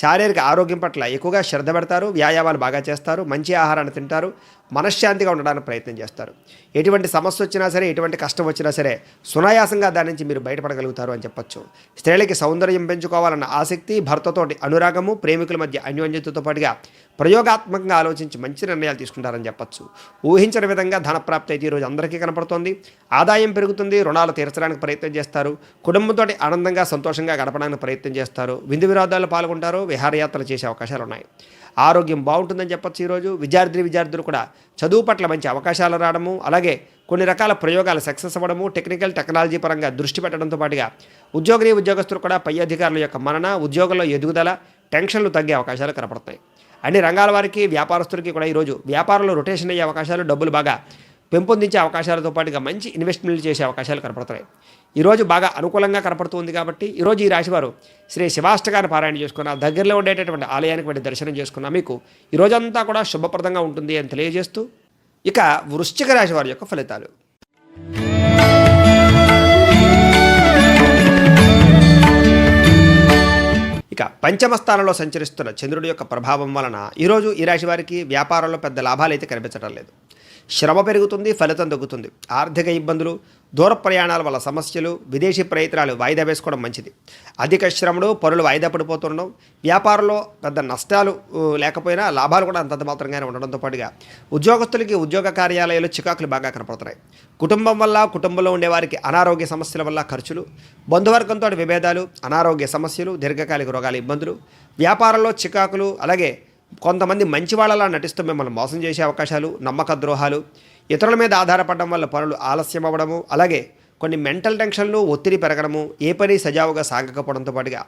శారీరక ఆరోగ్యం పట్ల ఎక్కువగా శ్రద్ధ పెడతారు. వ్యాయామాలు బాగా చేస్తారు. మంచి ఆహారాన్ని తింటారు. మనశ్శాంతిగా ఉండడానికి ప్రయత్నం చేస్తారు. ఎటువంటి సమస్య వచ్చినా సరే, ఎటువంటి కష్టం వచ్చినా సరే సునాయాసంగా దాని నుంచి మీరు బయటపడగలుగుతారు అని చెప్పొచ్చు. స్త్రీలకి సౌందర్యం పెంచుకోవాలన్న ఆసక్తి, భర్తతోటి అనురాగము, ప్రేమికుల మధ్య అన్యోన్యతతో పాటుగా ప్రయోగాత్మకంగా ఆలోచించి మంచి నిర్ణయాలు తీసుకుంటారని చెప్పొచ్చు. ఊహించిన విధంగా ధనప్రాప్తి అయితే ఈరోజు అందరికీ కనపడుతోంది. ఆదాయం పెరుగుతుంది. రుణాలు తీర్చడానికి ప్రయత్నం చేస్తారు. కుటుంబంతో ఆనందంగా సంతోషంగా గడపడానికి ప్రయత్నం చేస్తారు. విందు వినోదాల్లో పాల్గొంటారు. విహారయాత్రలు చేసే అవకాశాలు ఉన్నాయి. ఆరోగ్యం బాగుంటుందని చెప్పొచ్చు. ఈరోజు విద్యార్థులు కూడా చదువు పట్ల మంచి అవకాశాలు రావడము, అలాగే కొన్ని రకాల ప్రయోగాలు సక్సెస్ అవ్వడము, టెక్నాలజీ పరంగా దృష్టి పెట్టడంతో పాటుగా ఉద్యోగస్తులు కూడా పై అధికారుల యొక్క మన్నన, ఉద్యోగంలో ఎదుగుదల, టెన్షన్లు తగ్గే అవకాశాలు కనపడతాయి. అన్ని రంగాల వారికి, వ్యాపారస్తులకి కూడా ఈరోజు వ్యాపారంలో రొటేషన్ అయ్యే అవకాశాలు, డబ్బులు బాగా పెంపొందించే అవకాశాలతో పాటుగా మంచి ఇన్వెస్ట్మెంట్లు చేసే అవకాశాలు కనపడుతున్నాయి. ఈరోజు బాగా అనుకూలంగా కనపడుతుంది కాబట్టి ఈరోజు ఈ రాశివారు శ్రీ శివాష్టకాన్ని పారాయణ చేసుకున్న, దగ్గరలో ఉండేటటువంటి ఆలయానికి వెళ్ళి దర్శనం చేసుకున్న మీకు ఈ రోజంతా కూడా శుభప్రదంగా ఉంటుంది అని తెలియజేస్తూ, ఇక వృశ్చిక రాశి వారి యొక్క ఫలితాలు. ఇక పంచమ స్థానంలో సంచరిస్తున్న చంద్రుడి యొక్క ప్రభావం వలన ఈరోజు ఈ రాశి వారికి వ్యాపారంలో పెద్ద లాభాలు అయితే కనిపించడం లేదు. శ్రమ పెరుగుతుంది, ఫలితం తగ్గుతుంది. ఆర్థిక ఇబ్బందులు, దూర ప్రయాణాల వల్ల సమస్యలు, విదేశీ ప్రయత్నాలు వాయిదా వేసుకోవడం మంచిది. అధిక శ్రమలు, పనులు వాయిదా పడిపోతుండడం, వ్యాపారంలో పెద్ద నష్టాలు లేకపోయినా లాభాలు కూడా అంతంత మాత్రంగానే ఉండడంతో పాటుగా ఉద్యోగస్తులకి ఉద్యోగ కార్యాలయాలు చికాకులు బాగా కనపడుతున్నాయి. కుటుంబం వల్ల, కుటుంబంలో ఉండేవారికి అనారోగ్య సమస్యల వల్ల ఖర్చులు, బంధువర్గంతో విభేదాలు, అనారోగ్య సమస్యలు, దీర్ఘకాలిక రోగాల ఇబ్బందులు, వ్యాపారంలో చికాకులు, అలాగే కొంతమంది మంచి వాళ్ళలా నటిస్తూ మిమ్మల్ని మోసం చేసే అవకాశాలు, నమ్మక ద్రోహాలు, ఇతరుల మీద ఆధారపడడం వల్ల పనులు ఆలస్యం అవ్వడము, అలాగే కొన్ని మెంటల్ టెన్షన్లు, ఒత్తిడి పెరగడము, ఏ పని సజావుగా సాగకపోవడంతో పాటుగా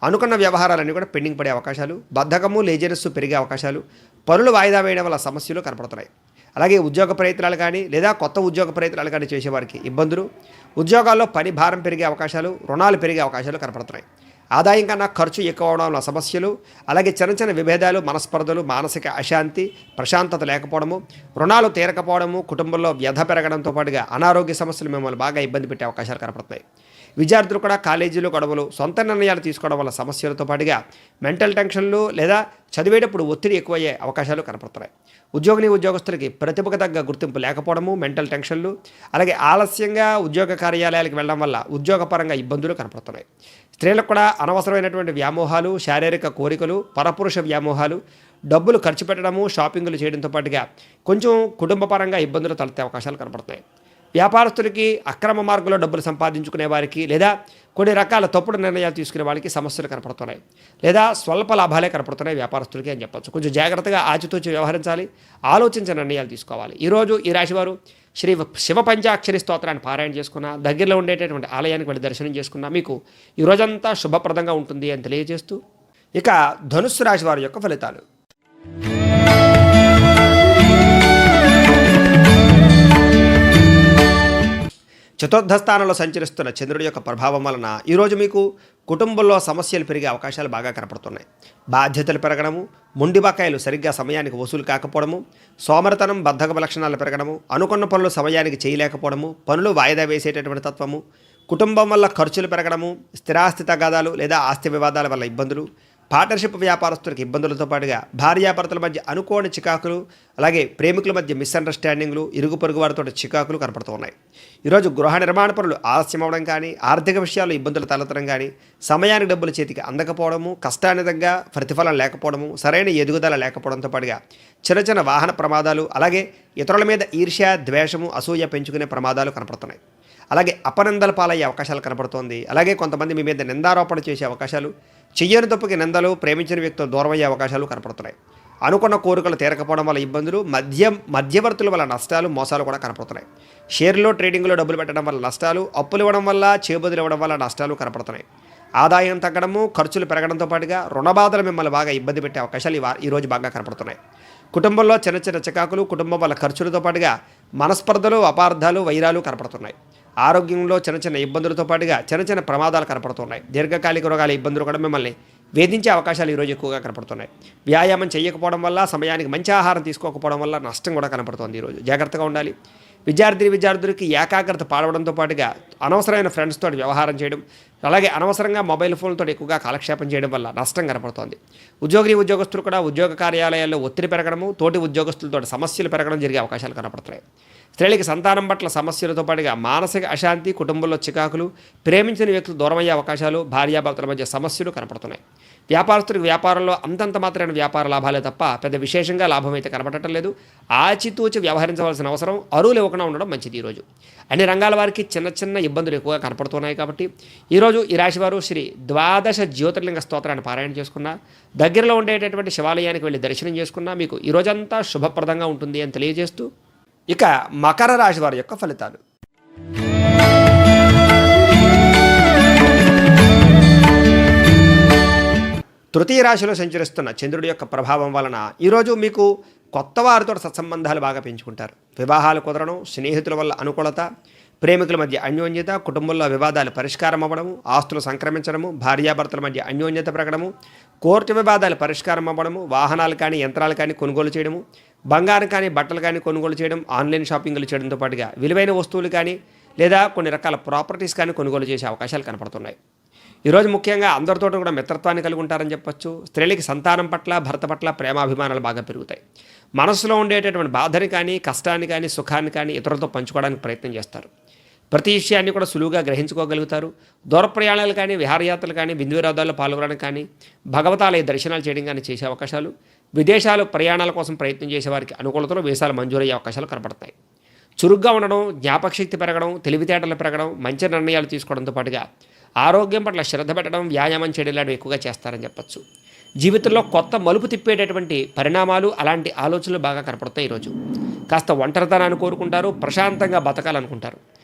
అనుకున్న వ్యవహారాలన్నీ కూడా పెండింగ్ పడే అవకాశాలు, బద్ధకము, లేజినెస్ పెరిగే అవకాశాలు, పనులు వాయిదా వేయడం వల్ల సమస్యలు కనపడుతున్నాయి. అలాగే ఉద్యోగ ప్రయత్నాలు కానీ లేదా కొత్త ఉద్యోగ ప్రయత్నాలు కానీ చేసేవారికి ఇబ్బందులు, ఉద్యోగాల్లో పని భారం పెరిగే అవకాశాలు, రుణాలు పెరిగే అవకాశాలు కనపడుతున్నాయి. ఆదాయం కన్నా ఖర్చు ఎక్కువ అవడంలో సమస్యలు, అలాగే చిన్న విభేదాలు, మనస్పర్ధలు, మానసిక అశాంతి, ప్రశాంతత లేకపోవడము, రుణాలు తీరకపోవడము, కుటుంబంలో వ్యధ పెరగడంతో పాటుగా అనారోగ్య సమస్యలు మిమ్మల్ని బాగా ఇబ్బంది పెట్టే అవకాశాలు కనపడుతున్నాయి. విద్యార్థులు కూడా కాలేజీలు గొడవలు, సొంత నిర్ణయాలు తీసుకోవడం వల్ల సమస్యలతో పాటుగా మెంటల్ టెన్షన్లు లేదా చదివేటప్పుడు ఒత్తిడి ఎక్కువయ్యే అవకాశాలు కనపడుతున్నాయి. ఉద్యోగస్తులకి ప్రతిభకు తగ్గ గుర్తింపు లేకపోవడము, మెంటల్ టెన్షన్లు, అలాగే ఆలస్యంగా ఉద్యోగ కార్యాలయాలకు వెళ్ళడం వల్ల ఉద్యోగపరంగా ఇబ్బందులు కనపడుతున్నాయి. స్త్రీలకు కూడా అనవసరమైనటువంటి వ్యామోహాలు, శారీరక కోరికలు, పరపురుష వ్యామోహాలు, డబ్బులు ఖర్చు పెట్టడము, షాపింగులు చేయడంతో పాటుగా కొంచెం కుటుంబపరంగా ఇబ్బందులు తలెత్తే అవకాశాలు కనపడుతున్నాయి. వ్యాపారస్తులకి అక్రమ మార్గంలో డబ్బులు సంపాదించుకునే వారికి లేదా కొన్ని రకాల తప్పుడు నిర్ణయాలు తీసుకునే వాళ్ళకి సమస్యలు కనపడుతున్నాయి, లేదా స్వల్ప లాభాలే కనపడుతున్నాయి వ్యాపారస్తులకి అని చెప్పచ్చు. కొంచెం జాగ్రత్తగా ఆచితూచి వ్యవహరించాలి, ఆలోచించే నిర్ణయాలు తీసుకోవాలి. ఈరోజు ఈ రాశివారు శ్రీ శివ పంచాక్షరి స్తోత్రాన్ని పారాయణ చేసుకున్న, దగ్గరలో ఉండేటటువంటి ఆలయానికి వెళ్ళి దర్శనం చేసుకున్న మీకు ఈ రోజంతా శుభప్రదంగా ఉంటుంది అని తెలియజేస్తూ, ఇక ధనుస్సు రాశి వారి యొక్క ఫలితాలు. చతుర్థ స్థానంలో సంచరిస్తున్న చంద్రుడి యొక్క ప్రభావం వలన ఈరోజు మీకు కుటుంబంలో సమస్యలు పెరిగే అవకాశాలు బాగా కనపడుతున్నాయి. బాధ్యతలు పెరగడము, మొండి బకాయిలు సరిగ్గా సమయానికి వసూలు కాకపోవడము, సోమరితనం, బద్ధకపు లక్షణాలు పెరగడము, అనుకున్న పనులు సమయానికి చేయలేకపోవడము, పనులు వాయిదా వేసేటటువంటి తత్వము, కుటుంబం వల్ల ఖర్చులు పెరగడము, స్థిరాస్తి తగాదాలు లేదా ఆస్తి వివాదాల వల్ల ఇబ్బందులు, పార్ట్నర్షిప్ వ్యాపారస్తులకు ఇబ్బందులతో పాటుగా భార్యాభర్తల మధ్య అనుకోని చికాకులు, అలాగే ప్రేమికుల మధ్య మిస్అండర్స్టాండింగ్లు, ఇరుగు పొరుగు వారితో చికాకులు కనపడుతూ ఉన్నాయి. ఈరోజు గృహ నిర్మాణ పనులు ఆలస్యం అవ్వడం కానీ, ఆర్థిక విషయాల్లో ఇబ్బందులు తలెత్తడం కానీ, సమయానికి డబ్బులు చేతికి అందకపోవడము, కష్టానిదంగా ప్రతిఫలం లేకపోవడము, సరైన ఎదుగుదల లేకపోవడంతో పాటుగా చిన్న చిన్న వాహన ప్రమాదాలు, అలాగే ఇతరుల మీద ఈర్ష్య, ద్వేషము, అసూయ పెంచుకునే ప్రమాదాలు కనపడుతున్నాయి. అలాగే అపనిందల పాలయ్యే అవకాశాలు కనపడుతోంది. అలాగే కొంతమంది మీ మీద నిందారోపణ చేసే అవకాశాలు, చెయ్యని తప్పుకి నిందలు, ప్రేమించిన వ్యక్తులు దూరం అయ్యే అవకాశాలు కనపడుతున్నాయి. అనుకున్న కోరికలు తీరకపోవడం వల్ల ఇబ్బందులు, మధ్యవర్తుల వల్ల నష్టాలు, మోసాలు కూడా కనపడుతున్నాయి. షేర్లో ట్రేడింగ్లో డబ్బులు పెట్టడం వల్ల నష్టాలు, అప్పులు ఇవ్వడం వల్ల, చేబదులు ఇవ్వడం వల్ల నష్టాలు కనపడుతున్నాయి. ఆదాయం తగ్గడము, ఖర్చులు పెరగడంతో పాటుగా రుణబాధలు మిమ్మల్ని బాగా ఇబ్బంది పెట్టే అవకాశాలు ఈరోజు బాగా కనపడుతున్నాయి. కుటుంబంలో చిన్న చిన్న చికాకులు, కుటుంబం వల్ల ఖర్చులతో పాటుగా మనస్పర్ధలు, అపార్థాలు, వైరాలు కనపడుతున్నాయి. ఆరోగ్యంలో చిన్న చిన్న ఇబ్బందులతో పాటుగా చిన్న చిన్న ప్రమాదాలు కనపడుతున్నాయి. దీర్ఘకాలిక రోగాల ఇబ్బందులు కూడా మిమ్మల్ని వేధించే అవకాశాలు ఈరోజు ఎక్కువగా కనపడుతున్నాయి. వ్యాయామం చేయకపోవడం వల్ల, సమయానికి మంచి ఆహారం తీసుకోకపోవడం వల్ల నష్టం కూడా కనపడుతోంది. ఈరోజు జాగ్రత్తగా ఉండాలి. విద్యార్థులకి ఏకాగ్రత పాడవడంతో పాటుగా అనవసరమైన ఫ్రెండ్స్ తోటి వ్యవహారం చేయడం, అలాగే అనవసరంగా మొబైల్ ఫోన్లతో ఎక్కువగా కాలక్షేపం చేయడం వల్ల నష్టం కనపడుతోంది. ఉద్యోగస్తులు కూడా ఉద్యోగ కార్యాలయాల్లో ఒత్తిడి పెరగడము, తోటి ఉద్యోగస్తులతో సమస్యలు పెరగడం జరిగే అవకాశాలు కనపడుతున్నాయి. స్త్రీలకి సంతానం పట్ల సమస్యలతో పాటుగా మానసిక అశాంతి, కుటుంబంలో చికాకులు, ప్రేమించిన వ్యక్తులు దూరమయ్యే అవకాశాలు, భార్యాభర్తల మధ్య సమస్యలు కనపడుతున్నాయి. వ్యాపారస్తులకు వ్యాపారంలో అంతంత మాత్రమైన వ్యాపార లాభాలే తప్ప పెద్ద విశేషంగా లాభం అయితే కనపడటం లేదు. ఆచితూచి వ్యవహరించవలసిన అవసరం, అరువులు ఇవ్వకుండా ఉండడం మంచిది. ఈరోజు అన్ని రంగాల వారికి చిన్న చిన్న ఇబ్బందులు ఎక్కువగా కనపడుతున్నాయి. కాబట్టి ఈరోజు ఈ రాశివారు శ్రీ ద్వాదశ జ్యోతిర్లింగ స్తోత్రాన్ని పారాయణ చేసుకున్నా, దగ్గరలో ఉండేటటువంటి శివాలయానికి వెళ్ళి దర్శనం చేసుకున్నా మీకు ఈ రోజంతా శుభప్రదంగా ఉంటుంది అని తెలియజేస్తూ, ఇక మకర రాశి వారి యొక్క ఫలితాలు. తృతీయ రాశిలో సంచరిస్తున్న చంద్రుడి యొక్క ప్రభావం వలన ఈరోజు మీకు కొత్త వారితో సత్సంబంధాలు బాగా పెంచుకుంటారు. వివాహాలు కుదరడం, స్నేహితుల వల్ల అనుకూలత, ప్రేమికుల మధ్య అన్యోన్యత, కుటుంబంలో వివాదాలు పరిష్కారం అవ్వడము, ఆస్తులు సంక్రమించడము, భార్యాభర్తల మధ్య అన్యోన్యత పెరగడము, కోర్టు వివాదాలు పరిష్కారం అవ్వడము, వాహనాలు కానీ యంత్రాలు కానీ కొనుగోలు చేయడము, బంగారం కానీ బట్టలు కానీ కొనుగోలు చేయడం, ఆన్లైన్ షాపింగ్లు చేయడంతో పాటుగా విలువైన వస్తువులు కానీ లేదా కొన్ని రకాల ప్రాపర్టీస్ కానీ కొనుగోలు చేసే అవకాశాలు కనపడుతున్నాయి. ఈరోజు ముఖ్యంగా అందరితో కూడా మిత్రత్వాన్ని కలిగి ఉంటారని చెప్పొచ్చు. స్త్రీలకి సంతానం పట్ల, భర్త పట్ల ప్రేమాభిమానాలు బాగా పెరుగుతాయి. మనసులో ఉండేటటువంటి బాధని కానీ, కష్టాన్ని కానీ, సుఖాన్ని కానీ ఇతరులతో పంచుకోవడానికి ప్రయత్నం చేస్తారు. ప్రతి విషయాన్ని కూడా సులువుగా గ్రహించుకోగలుగుతారు. దూర ప్రయాణాలు కానీ, విహారయాత్రలు కానీ, విందు వినోదాల్లో పాల్గొనడం కానీ, భగవతాలయ దర్శనాలు చేయడం కానీ చేసే అవకాశాలు, విదేశాలు ప్రయాణాల కోసం ప్రయత్నం చేసే వారికి అనుకూలతలో వీసాలు మంజూరయ్యే అవకాశాలు కనపడతాయి. చురుగ్గా ఉండడం, జ్ఞాపకశక్తి పెరగడం, తెలివితేటలు పెరగడం, మంచి నిర్ణయాలు తీసుకోవడంతో పాటుగా ఆరోగ్యం పట్ల శ్రద్ధ పెట్టడం, వ్యాయామం చేయడం లాంటివి ఎక్కువగా చేస్తారని చెప్పచ్చు. జీవితంలో కొత్త మలుపు తిప్పేటటువంటి పరిణామాలు, అలాంటి ఆలోచనలు బాగా కనపడతాయి. ఈరోజు కాస్త ఒంటరితనాన్ని కోరుకుంటారు, ప్రశాంతంగా బతకాలనుకుంటారు.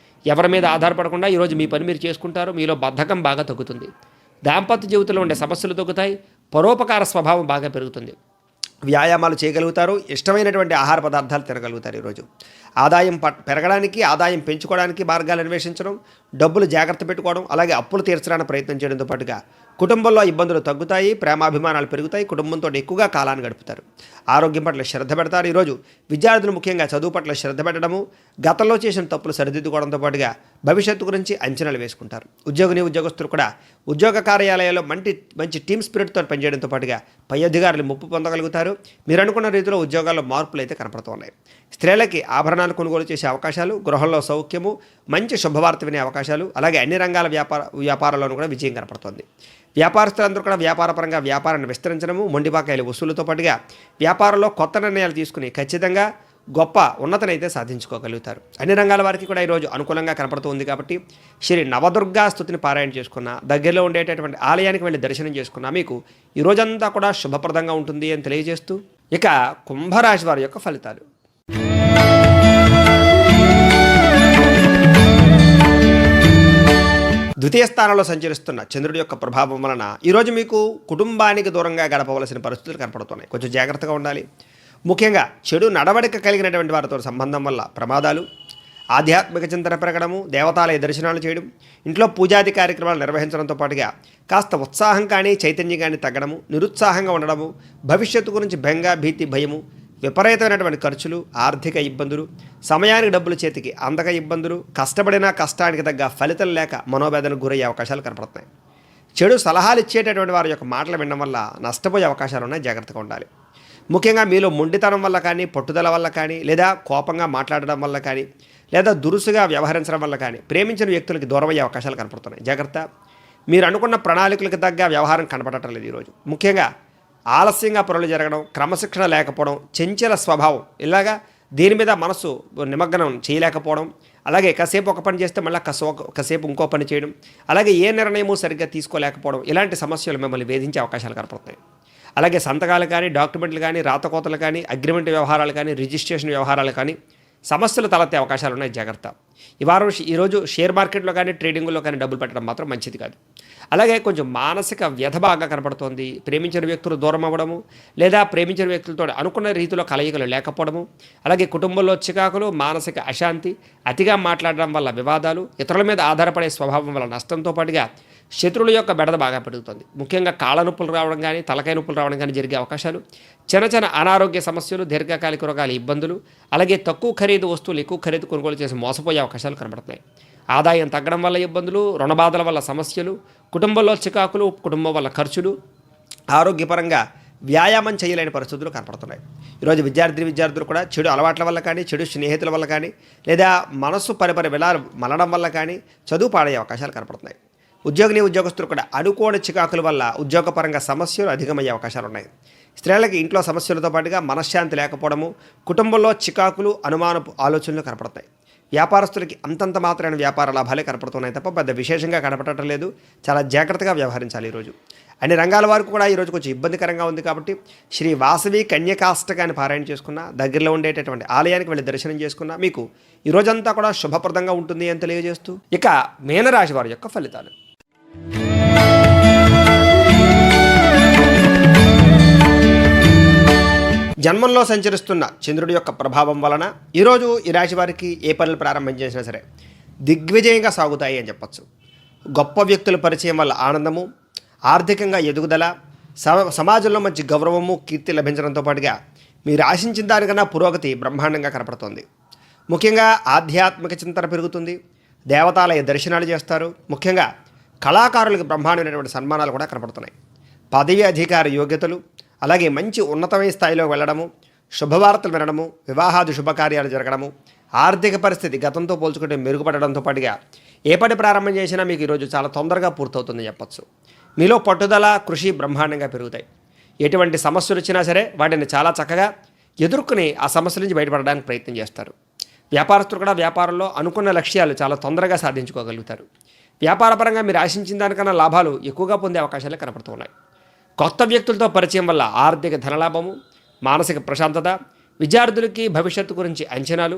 ఎవరి మీద ఆధారపడకుండా ఈరోజు మీ పని మీరు చేసుకుంటారు. మీలో బద్ధకం బాగా తగ్గుతుంది. దాంపత్య జీవితంలో ఉండే సమస్యలు తగ్గుతాయి. పరోపకార స్వభావం బాగా పెరుగుతుంది. వ్యాయామాలు చేయగలుగుతారు. ఇష్టమైనటువంటి ఆహార పదార్థాలు తినగలుగుతారు. ఈరోజు ఆదాయం పెరగడానికి, ఆదాయం పెంచుకోవడానికి మార్గాలు అన్వేషించడం, డబ్బులు జాగ్రత్త పెట్టుకోవడం, అలాగే అప్పులు తీర్చడానికి ప్రయత్నం చేయడంతో పాటుగా కుటుంబంలో ఇబ్బందులు తగ్గుతాయి, ప్రేమాభిమానాలు పెరుగుతాయి, కుటుంబంతో ఎక్కువగా కాలాన్ని గడుపుతారు. ఆరోగ్యం పట్ల శ్రద్ధ పెడతారు. ఈరోజు విద్యార్థులు ముఖ్యంగా చదువు పట్ల శ్రద్ధ పెట్టడము, గతంలో చేసిన తప్పులు సరిదిద్దుకోవడంతో పాటుగా భవిష్యత్తు గురించి అంచనాలు వేసుకుంటారు. ఉద్యోగస్తులు కూడా ఉద్యోగ కార్యాలయాల్లో మంచి టీమ్ స్పిరిట్తో పనిచేయడంతో పాటుగా పై అధికారులు ముప్పు పొందగలుగుతారు. మీరు అనుకున్న రీతిలో ఉద్యోగాల్లో మార్పులు అయితే కనపడుతున్నాయి. స్త్రీలకి ఆభరణాలు కొనుగోలు చేసే అవకాశాలు, గృహంలో సౌఖ్యము, మంచి శుభవార్త వినే అవకాశాలు, అలాగే అన్ని రంగాల వ్యాపారాల్లోనూ కూడా విజయం కనపడుతోంది. వ్యాపారస్తులందరూ కూడా వ్యాపారపరంగా వ్యాపారాన్ని విస్తరించడము, మొండిబాకాయల వసూలుతో పాటుగా వ్యాపారంలో కొత్త నిర్ణయాలు తీసుకుని ఖచ్చితంగా గొప్ప ఉన్నతనైతే సాధించుకోగలుగుతారు. అన్ని రంగాల వారికి కూడా ఈరోజు అనుకూలంగా కనపడుతూ ఉంది. కాబట్టి శ్రీ నవదుర్గా స్తుతిని పారాయణ చేసుకున్న, దగ్గరలో ఉండేటటువంటి ఆలయానికి వెళ్ళి దర్శనం చేసుకున్నా మీకు ఈ రోజంతా కూడా శుభప్రదంగా ఉంటుంది అని తెలియజేస్తూ, ఇక కుంభరాశి వారి యొక్క ఫలితాలు. ద్వితీయ స్థానంలో సంచరిస్తున్న చంద్రుడి యొక్క ప్రభావం వలన ఈరోజు మీకు కుటుంబానికి దూరంగా గడపవలసిన పరిస్థితులు కనపడుతున్నాయి. కొంచెం జాగ్రత్తగా ఉండాలి. ముఖ్యంగా చెడు నడవడిక కలిగినటువంటి వారితో సంబంధం వల్ల ప్రమాదాలు, ఆధ్యాత్మిక చింతన పెరగడము, దేవతాలయ దర్శనాలు చేయడం, ఇంట్లో పూజాది కార్యక్రమాలు నిర్వహించడంతో పాటుగా కాస్త ఉత్సాహం కానీ, చైతన్యం కానీ తగ్గడము, నిరుత్సాహంగా ఉండడము, భవిష్యత్తు గురించి బెంగ, భీతి, భయము, విపరీతమైనటువంటి ఖర్చులు, ఆర్థిక ఇబ్బందులు, సమయానికి డబ్బులు చేతికి అందక ఇబ్బందులు, కష్టపడినా కష్టానికి తగ్గ ఫలితం లేక మనోవేదనకు గురయ్యే అవకాశాలు కనపడుతున్నాయి. చెడు సలహాలు ఇచ్చేటటువంటి వారి యొక్క మాటలు వినడం వల్ల నష్టపోయే అవకాశాలు ఉన్నాయి, జాగ్రత్తగా ఉండాలి. ముఖ్యంగా మీలో మొండితనం వల్ల కానీ, పట్టుదల వల్ల కానీ, లేదా కోపంగా మాట్లాడడం వల్ల కానీ, లేదా దురుసుగా వ్యవహరించడం వల్ల కానీ ప్రేమించిన వ్యక్తులకి దూరమయ్యే అవకాశాలు కనపడుతున్నాయి, జాగ్రత్త. మీరు అనుకున్న ప్రణాళికలకు తగ్గ వ్యవహారం కనపడటం లేదు ఈరోజు. ముఖ్యంగా ఆలస్యంగా పనులు జరగడం, క్రమశిక్షణ లేకపోవడం, చంచల స్వభావం, ఇలాగా దీని మీద మనసు నిమగ్నం చేయలేకపోవడం, అలాగే కాసేపు ఒక పని చేస్తే మళ్ళీ కాసేపు ఇంకో పని చేయడం, అలాగే ఏ నిర్ణయము సరిగ్గా తీసుకోలేకపోవడం, ఇలాంటి సమస్యలు మిమ్మల్ని వేధించే అవకాశాలు కనపడుతున్నాయి. అలాగే సంతకాలు కానీ, డాక్యుమెంట్లు కానీ, రాతకోతలు కానీ, అగ్రిమెంట్ వ్యవహారాలు కానీ, రిజిస్ట్రేషన్ వ్యవహారాలు కానీ సమస్యలు తలెత్తే అవకాశాలు ఉన్నాయి, జాగ్రత్త. ఈరోజు షేర్ మార్కెట్లో కానీ, ట్రేడింగ్లో కానీ డబ్బులు పెట్టడం మాత్రం మంచిది కాదు. అలాగే కొంచెం మానసిక వ్యధ బాగా కనపడుతోంది. ప్రేమించిన వ్యక్తులు దూరం అవ్వడము, లేదా ప్రేమించిన వ్యక్తులతో అనుకున్న రీతిలో కలయికలు లేకపోవడము, అలాగే కుటుంబంలో చికాకులు, మానసిక అశాంతి, అతిగా మాట్లాడడం వల్ల వివాదాలు, ఇతరుల మీద ఆధారపడే స్వభావం వల్ల నష్టంతో పాటుగా శత్రువుల యొక్క బెడద బాగా పెరుగుతుంది. ముఖ్యంగా కాళ్ళ నొప్పులు రావడం కానీ, తలకాయ నొప్పులు రావడం కానీ జరిగే అవకాశాలు, చిన్న చిన్న అనారోగ్య సమస్యలు, దీర్ఘకాలిక రోగాల ఇబ్బందులు, అలాగే తక్కువ ఖరీదు వస్తువులు ఎక్కువ ఖరీదు కొనుగోలు చేసి మోసపోయే అవకాశాలు కనబడుతున్నాయి. ఆదాయం తగ్గడం వల్ల ఇబ్బందులు, రుణబాధల వల్ల సమస్యలు, కుటుంబంలో చికాకులు, కుటుంబం వల్ల ఖర్చులు, ఆరోగ్యపరంగా వ్యాయామం చేయలేని పరిస్థితులు కనపడుతున్నాయి. ఈరోజు విద్యార్థులు కూడా చెడు అలవాట్ల వల్ల కానీ, చెడు స్నేహితుల వల్ల కానీ, లేదా మనసు పరిపరి విలాలు మలడం వల్ల కానీ చదువు పాడయ్యే అవకాశాలు కనపడుతున్నాయి. ఉద్యోగస్తులు కూడా అనుకోని చికాకుల వల్ల ఉద్యోగపరంగా సమస్యలు అధికమయ్యే అవకాశాలు ఉన్నాయి. స్త్రీలకి ఇంట్లో సమస్యలతో పాటుగా మనశ్శాంతి లేకపోవడము, కుటుంబంలో చికాకులు, అనుమానపు ఆలోచనలు కనపడతాయి. వ్యాపారస్తులకి అంతంత మాత్రమైన వ్యాపార లాభాలే కనపడుతున్నాయి తప్ప పెద్ద విశేషంగా కనపడటం లేదు. చాలా జాగ్రత్తగా వ్యవహరించాలి ఈరోజు. అన్ని రంగాల వారికి కూడా ఈరోజు కొంచెం ఇబ్బందికరంగా ఉంది కాబట్టి శ్రీ వాసవి కన్యకాష్టకాన్ని పారాయణ చేసుకున్న, దగ్గరలో ఉండేటటువంటి ఆలయానికి వెళ్ళి దర్శనం చేసుకున్న మీకు ఈ రోజంతా కూడా శుభప్రదంగా ఉంటుంది అని తెలియజేస్తూ ఇక మీనరాశి వారి యొక్క ఫలితాలు. జన్మంలో సంచరిస్తున్న చంద్రుడి యొక్క ప్రభావం వలన ఈరోజు ఈ రాశి వారికి ఏ పనులు ప్రారంభం చేసినా సరే దిగ్విజయంగా సాగుతాయి అని చెప్పచ్చు. గొప్ప వ్యక్తుల పరిచయం వల్ల ఆనందము, ఆర్థికంగా ఎదుగుదల, సమాజంలో మంచి గౌరవము, కీర్తి లభించడంతో పాటుగా మీరు ఆశించిన దానికన్నా పురోగతి బ్రహ్మాండంగా కనపడుతుంది. ముఖ్యంగా ఆధ్యాత్మిక చింతన పెరుగుతుంది, దేవతాలయ దర్శనాలు చేస్తారు. ముఖ్యంగా కళాకారులకు బ్రహ్మాండమైనటువంటి సన్మానాలు కూడా కనపడుతున్నాయి. పదవి అధికార యోగ్యతలు, అలాగే మంచి ఉన్నతమైన స్థాయిలో వెళ్ళడము, శుభవార్తలు వినడము, వివాహాది శుభకార్యాలు జరగడము, ఆర్థిక పరిస్థితి గతంతో పోల్చుకుంటే మెరుగుపడడంతో పాటుగా ఏ పని ప్రారంభం చేసినా మీకు ఈరోజు చాలా తొందరగా పూర్తవుతుందని చెప్పచ్చు. మీలో పట్టుదల, కృషి బ్రహ్మాండంగా పెరుగుతాయి. ఎటువంటి సమస్యలు వచ్చినా సరే వాటిని చాలా చక్కగా ఎదుర్కొని ఆ సమస్యల నుంచి బయటపడడానికి ప్రయత్నం చేస్తారు. వ్యాపారస్తులు కూడా వ్యాపారంలో అనుకున్న లక్ష్యాలు చాలా తొందరగా సాధించుకోగలుగుతారు. వ్యాపారపరంగా మీరు ఆశించిన దానికన్నా లాభాలు ఎక్కువగా పొందే అవకాశాలు కనపడుతున్నాయి. కొత్త వ్యక్తులతో పరిచయం వల్ల ఆర్థిక ధనలాభము, మానసిక ప్రశాంతత, విద్యార్థులకి భవిష్యత్తు గురించి అంచనాలు,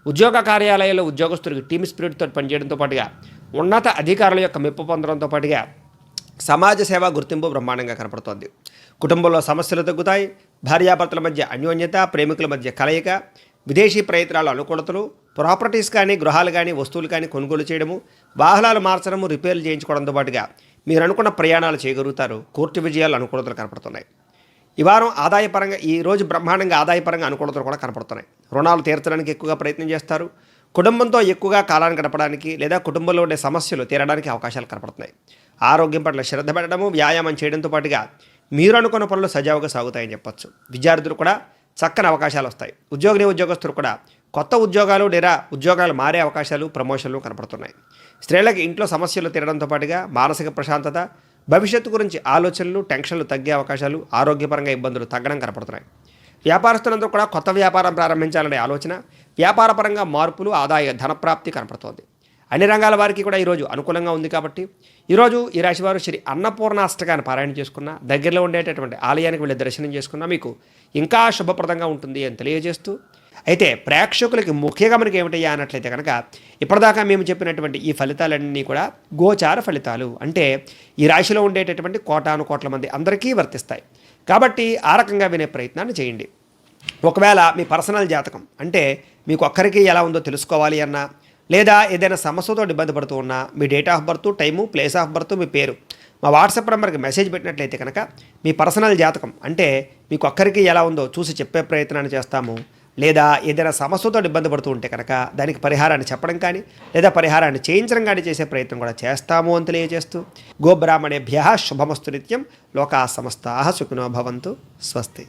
ఉద్యోగ కార్యాలయాల్లో ఉద్యోగస్తులకి టీమ్ స్పిరిట్తో పనిచేయడంతో పాటుగా ఉన్నత అధికారుల యొక్క మెప్పు పొందడంతో పాటుగా సమాజ సేవ గుర్తింపు బ్రహ్మాండంగా కనపడుతోంది. కుటుంబంలో సమస్యలు తగ్గుతాయి. భార్యాభర్తల మధ్య అన్యోన్యత, ప్రేమికుల మధ్య కలయిక, విదేశీ ప్రయత్నాలు అనుకూలతలు, ప్రాపర్టీస్ కానీ, గృహాలు కానీ, వస్తువులు కానీ కొనుగోలు చేయడము, వాహనాలు మార్చడము, రిపేర్లు చేయించుకోవడంతో పాటుగా మీరు అనుకున్న ప్రయాణాలు చేయగలుగుతారు. కోర్టు విజయాలు అనుకూలతలు కనపడుతున్నాయి. ఈ వారం ఆదాయపరంగా ఈరోజు బ్రహ్మాండంగా ఆదాయపరంగా అనుకూలతలు కూడా కనపడుతున్నాయి. రుణాలు తీర్చడానికి ఎక్కువగా ప్రయత్నం చేస్తారు. కుటుంబంతో ఎక్కువగా కాలాన్ని గడపడానికి లేదా కుటుంబంలో ఉండే సమస్యలు తీరడానికి అవకాశాలు కనపడుతున్నాయి. ఆరోగ్యం పట్ల శ్రద్ధ పెట్టడము, వ్యాయామం చేయడంతో పాటుగా మీరు అనుకున్న పనులు సజావుగా సాగుతాయని చెప్పచ్చు. విద్యార్థులు కూడా చక్కని అవకాశాలు వస్తాయి. ఉద్యోగస్తులు కూడా కొత్త ఉద్యోగాలు లేదా ఉద్యోగాలు మారే అవకాశాలు, ప్రమోషన్లు కనపడుతున్నాయి. స్త్రీలకు ఇంట్లో సమస్యలు తీరడంతో పాటుగా మానసిక ప్రశాంతత, భవిష్యత్తు గురించి ఆలోచనలు, టెన్షన్లు తగ్గే అవకాశాలు, ఆరోగ్యపరంగా ఇబ్బందులు తగ్గడం కనపడుతున్నాయి. వ్యాపారస్తులందరూ కూడా కొత్త వ్యాపారం ప్రారంభించాలనే ఆలోచన, వ్యాపారపరంగా మార్పులు, ఆదాయ ధనప్రాప్తి కనపడుతోంది. అన్ని రంగాల వారికి కూడా ఈరోజు అనుకూలంగా ఉంది కాబట్టి ఈరోజు ఈ రాశివారు శ్రీ అన్నపూర్ణాష్టకాన్ని పారాయణ చేసుకున్న, దగ్గరలో ఉండేటటువంటి ఆలయానికి వెళ్ళి దర్శనం చేసుకున్నా మీకు ఇంకా శుభప్రదంగా ఉంటుంది అని తెలియజేస్తూ, అయితే ప్రేక్షకులకి ముఖ్యంగా మనకి ఏమిటయ్యా అన్నట్లయితే కనుక ఇప్పటిదాకా మేము చెప్పినటువంటి ఈ ఫలితాలన్నీ కూడా గోచార ఫలితాలు, అంటే ఈ రాశిలో ఉండేటటువంటి కోటాను కోట్ల మంది అందరికీ వర్తిస్తాయి. కాబట్టి ఆ రకంగా వినే ప్రయత్నాన్ని చేయండి. ఒకవేళ మీ పర్సనల్ జాతకం అంటే మీకు ఒక్కరికి ఎలా ఉందో తెలుసుకోవాలి అన్నా, లేదా ఏదైనా సమస్యతో ఇబ్బంది పడుతూ ఉన్నా మీ date of birth, time, place of birth, మీ పేరు మా వాట్సాప్ నెంబర్కి మెసేజ్ పెట్టినట్లయితే కనుక మీ పర్సనల్ జాతకం అంటే మీకు ఒక్కరికి ఎలా ఉందో చూసి చెప్పే ప్రయత్నాన్ని చేస్తాము. లేదా ఏదైనా సమస్యతో ఇబ్బంది పడుతూ ఉంటే కనుక దానికి పరిహారాన్ని చెప్పడం కానీ లేదా పరిహారాన్ని చేయించడం కానీ చేసే ప్రయత్నం కూడా చేస్తాము అని తెలియజేస్తూ గోబ్రాహ్మణేభ్యః శుభమస్తు నిత్యం లోకా సమస్తాః సుఖినో భవంతు స్వస్తి.